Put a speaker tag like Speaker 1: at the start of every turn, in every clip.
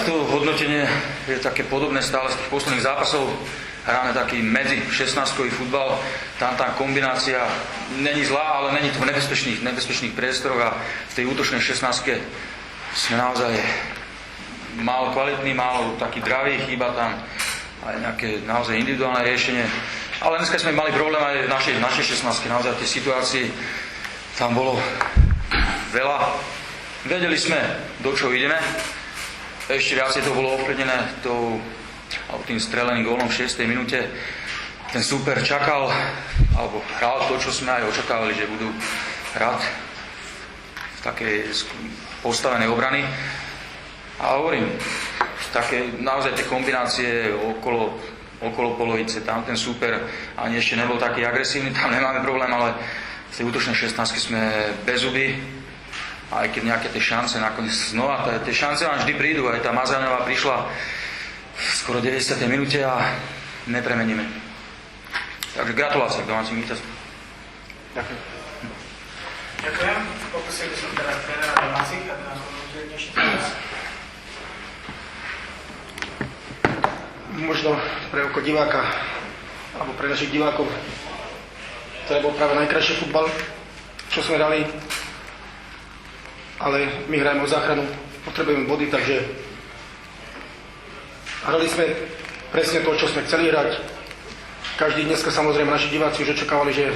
Speaker 1: tak to hodnotenie je také podobné stále z tých posledných zápasov. Hráme taký medzi 16-kový futbal, tam tá kombinácia není zlá, ale není to v nebezpečných priestoroch a v tej útočnej 16-ke sme naozaj málo kvalitní, málo taký dravý, chýba tam aj nejaké naozaj individuálne riešenie. Ale dneska sme mali problém aj v našej 16-ke, naozaj tie situácie tam bolo veľa. Vedeli sme, do čoho ideme. Ešte viacej to bolo ovplyvnené tým streleným gólom v 6. minúte. Ten súper čakal, alebo hral to, čo sme aj očakávali, že budú hrať v takej postavenej obrany. A hovorím, také, naozaj tie kombinácie okolo polovice, tam ten súper ani ešte nebol taký agresívny, tam nemáme problém, ale v tej útočnej 16 sme bez zuby. Aj keď nejaké tie šance nakoniec znova, tie šance vám vždy prídu, aj tá Mazáňová prišla v skoro 90. minúte a nepremeníme. Takže gratulácie k domácim víťazom.
Speaker 2: Ďakujem. Ďakujem. Poprosil by som teraz trénera domácich, aby nás hodnotil dnešný zápas. Možno pre oko diváka, alebo pre našich divákov, to bol práve najkrajší futbal, čo sme dali. Ale my hrajeme o záchranu, potrebujeme body, takže hrali sme presne to, čo sme chceli hrať. Každý dneska samozrejme naši diváci už očakávali, že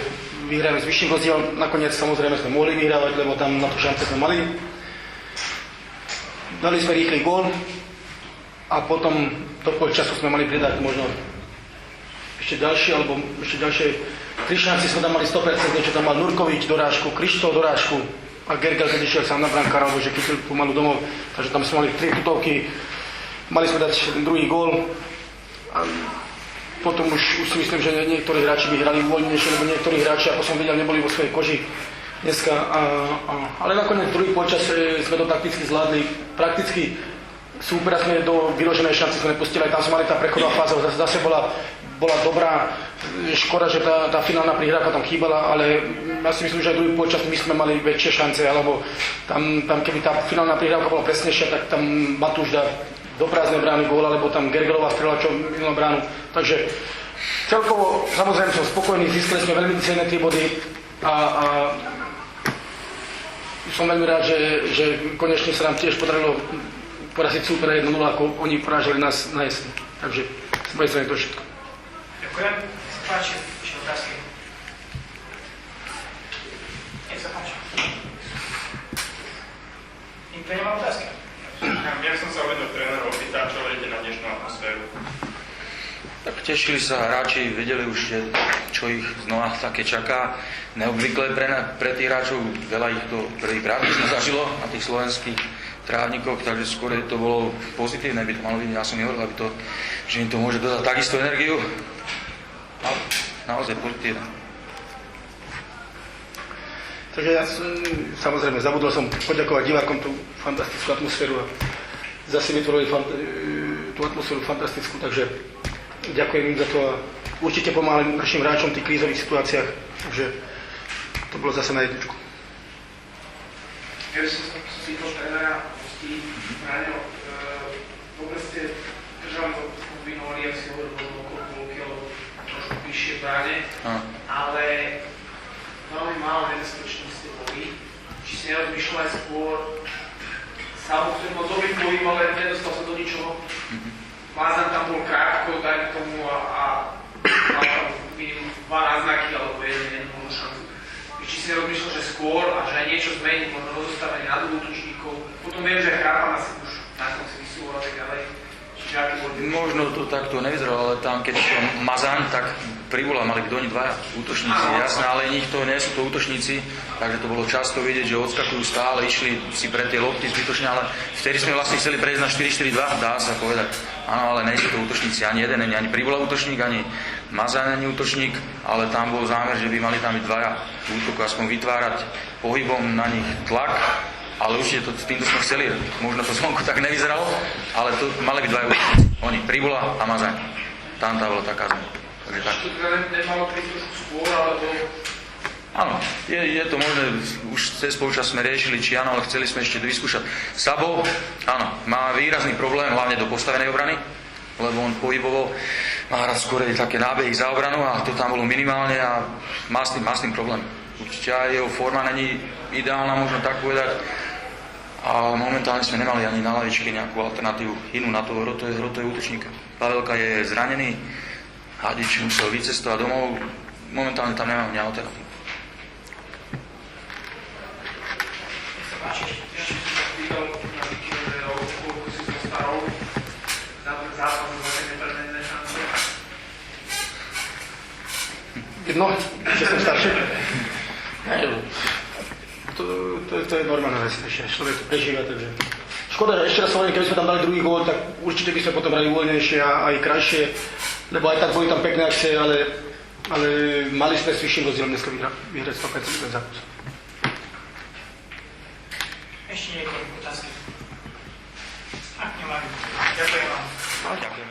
Speaker 2: vyhrajeme s vyšším rozdielom. Nakoniec samozrejme sme mohli vyhrávať, lebo tam na to šance sme mali. Dali sme rýchly gól a potom do polčasu sme mali pridať možno ešte ďalšie 3 šance sme tam mali 100%, niečo tam mal Nurkovič dorážku, Krištol dorážku a Gergel, keď išiel sám na brankára, alebo že chytil pomalu domov, takže tam sme mali 3 tutovky, mali sme dať druhý gól a potom už si myslím, že niektorí hráči by hrali uvoľnenejšie, lebo niektorí hráči, ako som videl, neboli vo svojej koži dneska, ale nakoniec druhý počas sme to takticky zvládli, prakticky súpera sme do vyloženej šance sme nepustili, aj tam sme mali tá prechodová fáza, zase bola dobrá, škoda, že tá finálna prihrávka tam chýbala, ale ja si myslím, že aj druhý počas my sme mali väčšie šance, alebo tam keby tá finálna prihrávka bola presnejšia, tak tam Matúš dá do prázdnej brány gól, alebo tam Gergelová strela, čo minula bránu. Takže celkovo, samozrejme som spokojný, získali sme veľmi cenné 3 body a som veľmi rád, že konečne sa nám tiež podarilo poraziť súpera 1-0, ako oni porážali nás na jesni. Takže z mojej strany to všetko. Ďakujem. Sa páči, ešte otázky. Nech sa páči. Nikto nemá otázky?
Speaker 3: Ja som sa uvedol trénerov opýtať, čo vedete na dnešnú atmosféru.
Speaker 1: Tak tešili sa hráči, vedeli už, čo ich znova také čaká. Neobvyklé pre tých hráčov, veľa ich to prvýkrát zažilo na tých slovenských trávnikoch, takže skôr to bolo pozitívne, by to malo byť, ja som nehovoril, že im to môže dodať takisto energiu. A naozaj pozitívne.
Speaker 2: Takže ja samozrejme zabudol som poďakovať divákom tú fantastickú atmosféru a zase vytvorili tú atmosféru fantastickú, takže ďakujem im za to a určite pomáhali našim hráčom v tých krízových situáciách, takže to bolo zase na jedničku.
Speaker 4: Ja by som sa spýtal trénera hostí, Braňo, vôbec ste držali to kombinovali, ak si hovoril okolo polky, alebo trošku vyššie bráne, ale veľmi málo nebezpečných ste boli. Či si nerozmýšľal aj skôr samotný moc dobrý pohyb, ale nedostal sa do ničoho. Mázan tam bol krátko, dajme tomu a mal tam minimum 2 náznaky, alebo jeden možno šancu. Či si nerozmýšľal, že skôr a že aj niečo zmeniť, možno rozostavenie na dvoch útočníkov. Potom viem, že Chrápan asi už na konci vysúval a tak ďalej. Čiže aký bol...
Speaker 1: Možno to takto nevyzeralo, ale tam, keď išiel Mazán, tak Privola mali byť oni 2 útočníci, jasné, ale nikto nie sú to útočníci, takže to bolo často vidieť, že odskakujú stále, išli si pre tie lopty zbytočne, ale vtedy sme vlastne chceli prejsť na 4-4-2, dá sa povedať. Áno, ale nie sú to útočníci, ani jeden, ani Privola útočník, ani Mazán ani útočník, ale tam bol zámer, že by mali tam byť 2 útoku, aspoň vytvárať pohybom na nich tlak, ale určite s týmto sme chceli, možno to zvonku tak nevyzeralo, ale to mali byť 2 útočníci, oni, Privola a Mazán. Tam tá bola taká zmena. Takže tak.
Speaker 4: Či to nemalo prísť trošku skôr, alebo
Speaker 1: Áno, je to možné, už cez polčas sme riešili, či áno, ale chceli sme ešte vyskúšať. Sabo, áno, má výrazný problém, hlavne do postavenej obrany, lebo on pohybovo má rád skorej také nábehy za obranu a to tam bolo minimálne a má s tým problém. Určite aj jeho forma není ideálna, možno tak povedať, a momentálne sme nemali ani na lavičke nejakú alternatívu inú na toho hrotového útočníka. Pavelka je zranený, Hadič musel vycestovať domov, momentálne tam nemám ani alternatívu.
Speaker 4: Videl na výkone o koľko si so starou za ten zápas za nepremenené šance.
Speaker 2: Jedno, že som starší. To je normálna vec, ešte človek to prežíva, takže... Škoda, že ešte raz hovorím, keby sme tam dali druhý gól, tak určite by sme potom hrali uvoľnejšie a aj krajšie, lebo aj tak boli tam pekné akcie, ale mali sme s vyšším rozdielom dneska vyhrať 100% ten zápas.
Speaker 5: Ešte niekoľko otázky. Ak nemáme. Ďakujem vám.
Speaker 1: Ďakujem.